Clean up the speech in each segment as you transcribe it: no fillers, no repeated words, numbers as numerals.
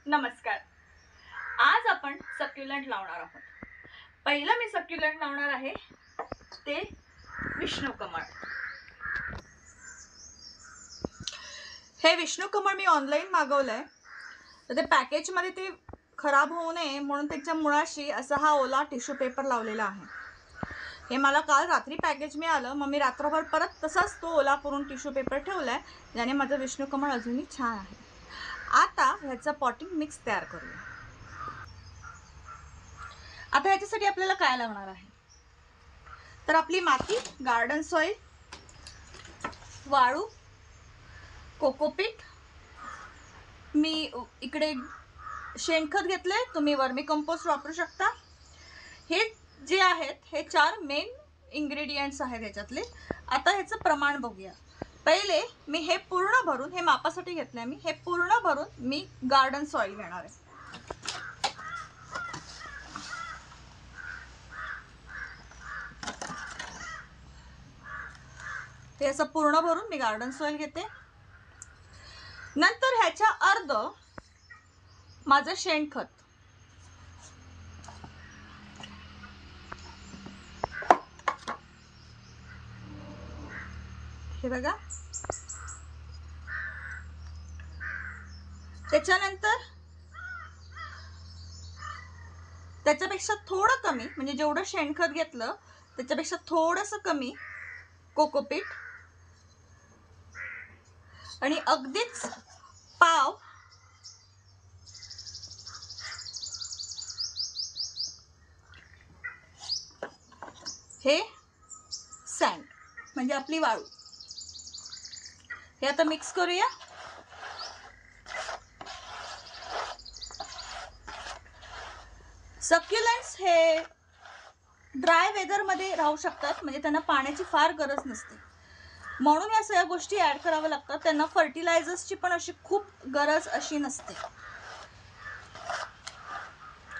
नमस्कार. आज आपण सक्युलंट लावणार आहोत. पहिलं मी सक्युलंट लावणार आहे ते विष्णू कमळ. हे विष्णू कमळ मी ऑनलाईन मागवलंय, तर ते पॅकेजमध्ये ते खराब होऊ नये म्हणून त्याच्या मुळाशी असा हा ओला टिश्यू पेपर लावलेला आहे. हे मला काल रात्री पॅकेज मिळालं, मग मी रात्रभर परत तसाच तो ओला करून टिश्यू पेपर ठेवलाय, ज्याने माझं विष्णू कमळ अजूनही छान आहे. आता ह्याचं पॉटिंग मिक्स तयार करूया. आता ह्याच्यासाठी आपल्याला काय लागणार आहे, तर आपली माती, गार्डन सॉइल, वाळू, कोकोपीट, मी इकडे शेणखत घेतलंय, तुम्ही वर्मी कंपोस्ट वापरू शकता. हे जे आहेत हे 4 मेन इंग्रेडियंट्स आहेत ह्याच्यातले. आता ह्याचं प्रमाण बघूया. पहिले मी हे पूर्ण भरून, हे मापासाठी घेतलंय मी, हे पूर्ण भरून मी गार्डन सॉइल घेणार आहे. हे असं पूर्ण भरून मी गार्डन सॉइल घेते. नंतर ह्याच्या अर्ध माझं शेणखत, हे बघा. त्याच्यानंतर त्याच्यापेक्षा थोडं कमी, म्हणजे जेवढं शेणखत घेतलं त्याच्यापेक्षा थोडंसं कमी कोकोपीट, आणि अगदीच पाव हे सँड, म्हणजे आपली वाळू. हे आता मिक्स करूया. सक्युलंट्स हे ड्राय वेदरमध्ये राहू शकतात, म्हणजे त्यांना पाण्याची फार गरज नसते, म्हणून या सगळ्या गोष्टी ॲड कराव्या लागतात. त्यांना फर्टिलायझर्सची पण अशी खूप गरज अशी नसते.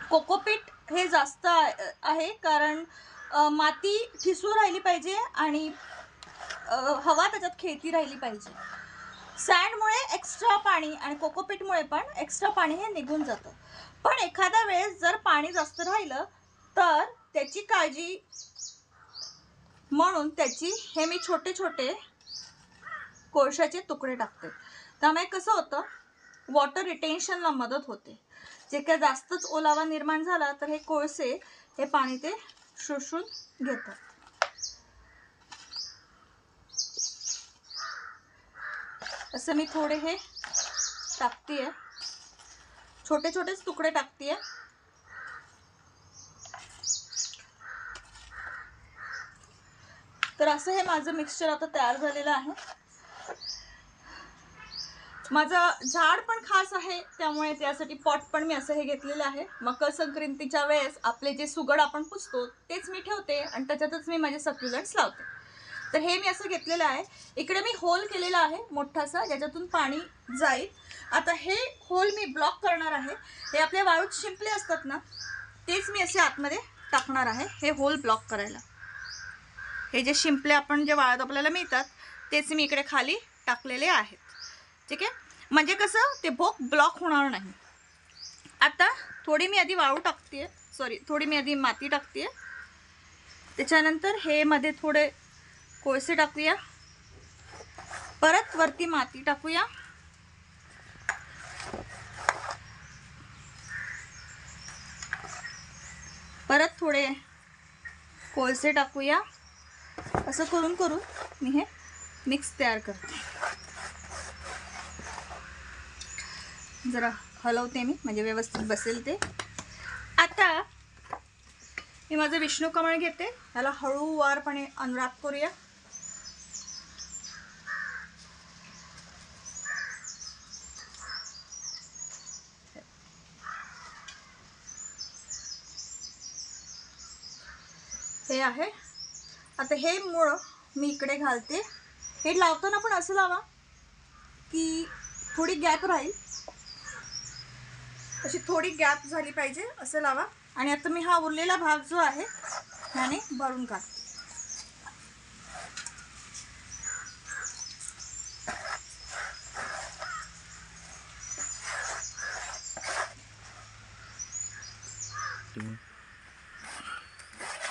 कोकोपीट हे जास्त आहे, कारण माती ठिसूळ राहिली पाहिजे आणि हवा त्याच्यात खेळती राहिली पाहिजे. सँडमुळे एक्स्ट्रा पाणी आणि कोकोपीटमुळे पण एक्स्ट्रा पाणी हे निघून जातं. पण एखाद्या वेळेस जर पाणी जास्त राहिलं तर त्याची काळजी म्हणून हे मी छोटे छोटे कोळशाचे तुकडे टाकते. त्यामुळे कसं होतं, वॉटर रिटेन्शनला मदत होते. जे काय जास्तच ओलावा निर्माण झाला तर हे कोळसे हे पाणी ते शोषून घेतात. असं मी थोडे हे टाकतेय, छोटे छोटेच तुकडे टाकतेय. तर असं हे माझं मिक्सचर आता तयार झालेलं आहे. माझं झाड पण खास आहे, त्यामुळे त्यासाठी पॉट पण मी असं हे घेतलेलं आहे. मकर संक्रांतीच्या वेळेस आपले जे सुगड आपण पुसतो तेच मी ठेवते आणि त्याच्यातच मी माझे सक्युलंट्स लावते. तर हे मी असं घेतलेलं आहे. इकडे मी होल केलेला आहे मोठासा, ज्याच्यातून पाणी जाईल. आता हे होल मी ब्लॉक करणार आहे. हे आपल्या वाळूत शिंपले असतात ना, तेच मी असे आतमध्ये टाकणार आहे हे होल ब्लॉक करायला. हे जे शिंपले आपण जे वाळत आपल्याला मिळतात तेच मी इकडे खाली टाकलेले आहेत. ठीक आहे, म्हणजे कसं ते भोक ब्लॉक होणार नाही. आता थोडी मी आधी वाळू टाकते, थोडी मी आधी माती टाकते. त्याच्यानंतर हे मध्ये थोडे कोळसे टाकूया, परत वरती माती टाकूया, परत थोडे कोळसे टाकूया. असं करून करून मी हे मिक्स तयार करते. जरा हलवते मी, म्हणजे व्यवस्थित बसेल ते. आता मी माझं विष्णू कमळ घेते, त्याला हळूवारपणे अनरॅप करूया. हे आहे. आता हे मूळ मी इकडे घालते. हे लावताना पण असं लावा की थोडी गॅप राहील, अशी थोडी गॅप झाली पाहिजे, असं लावा. आणि आता मी हा उरलेला भाग जो आहे ह्याने भरून काढते.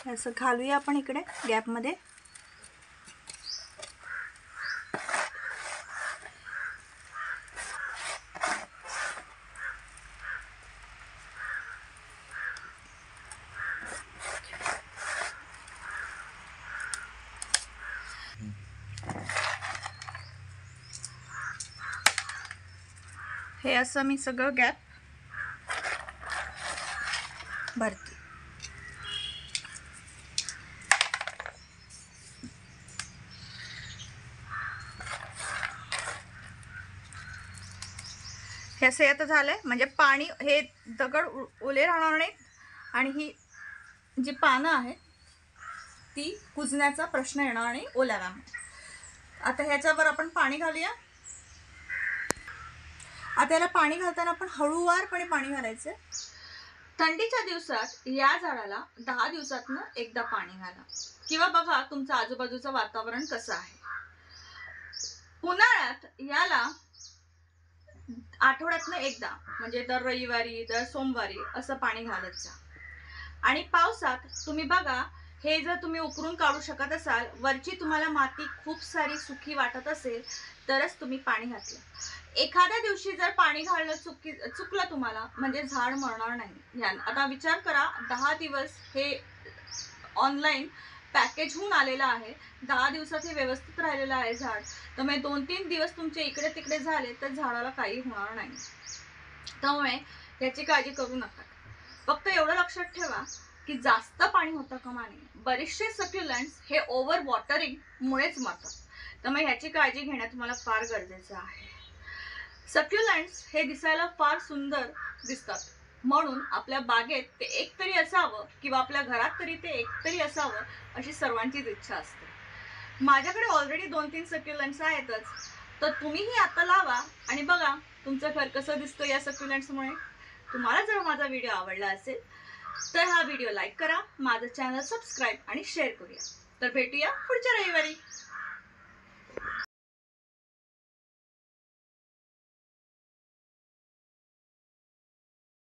असं घालूया आपण इकडे गॅपमध्ये. हे असं मी सगळं गॅप भरते. हे असं आता झालंय, म्हणजे पाणी हे दगड ओले राहणार नाहीत आणि ही जी पानं आहेत ती कुजण्याचा प्रश्न येणार नाही ओल्याला. आता ह्याच्यावर आपण पाणी घालूया. आता याला पाणी घालताना आपण हळूवारपणे पाणी घालायचं. थंडीच्या दिवसात या झाडाला 10 दिवसातनं एकदा पाणी घाला, किंवा बघा तुमचं आजूबाजूचं वातावरण कसं आहे. उन्हाळ्यात याला आठवड्यातनं एकदा, म्हणजे दर रविवारी दर सोमवारी असं पाणी घालत जा. आणि पावसात तुम्ही बघा, हे जर तुम्ही उकरून काढू शकत असाल, वरची तुम्हाला माती खूप सारी सुकी वाटत असेल तरच तुम्ही पाणी घातलं. एखाद्या दिवशी जर पाणी घालणं चुकलं तुम्हाला, म्हणजे झाड मरणार नाही. आता विचार करा, 10 दिवस हे ऑनलाईन पॅकेज होऊन आलेलं आहे, 10 दिवसात हे व्यवस्थित राहिलेलं आहे झाड. त्यामुळे 2-3 दिवस तुमचे इकडे तिकडे झाले तर झाडाला काही होणार नाही. त्यामुळे याची काळजी करू नका. फक्त एवढं लक्षात ठेवा की जास्त पाणी होता कामा नये. बरेचसे सक्युलंट्स हे ओव्हर वॉटरिंग मुळेच मरतात, त्यामुळे ह्याची काळजी घेणं तुम्हाला फार गरजेचं आहे. सक्युलंट्स हे दिसायला फार सुंदर दिसतात, म्हणून आपल्या बागेत ते एक तरी असावं, किंवा आपल्या घरात तरी ते एक तरी असावं अशी सर्वांचीच इच्छा असते. माझ्याकडे ऑलरेडी 2-3 सक्युलंट्स आहेतच, तर तुम्हीही आता लावा आणि बघा तुमचं घर कसं दिसतं या सक्युलंट्समुळे. तुम्हाला जर माझा व्हिडिओ आवडला असेल तर हा व्हिडिओ लाईक करा, माझं चॅनल सबस्क्राईब आणि शेअर करूया. तर भेटूया पुढच्या रविवारी.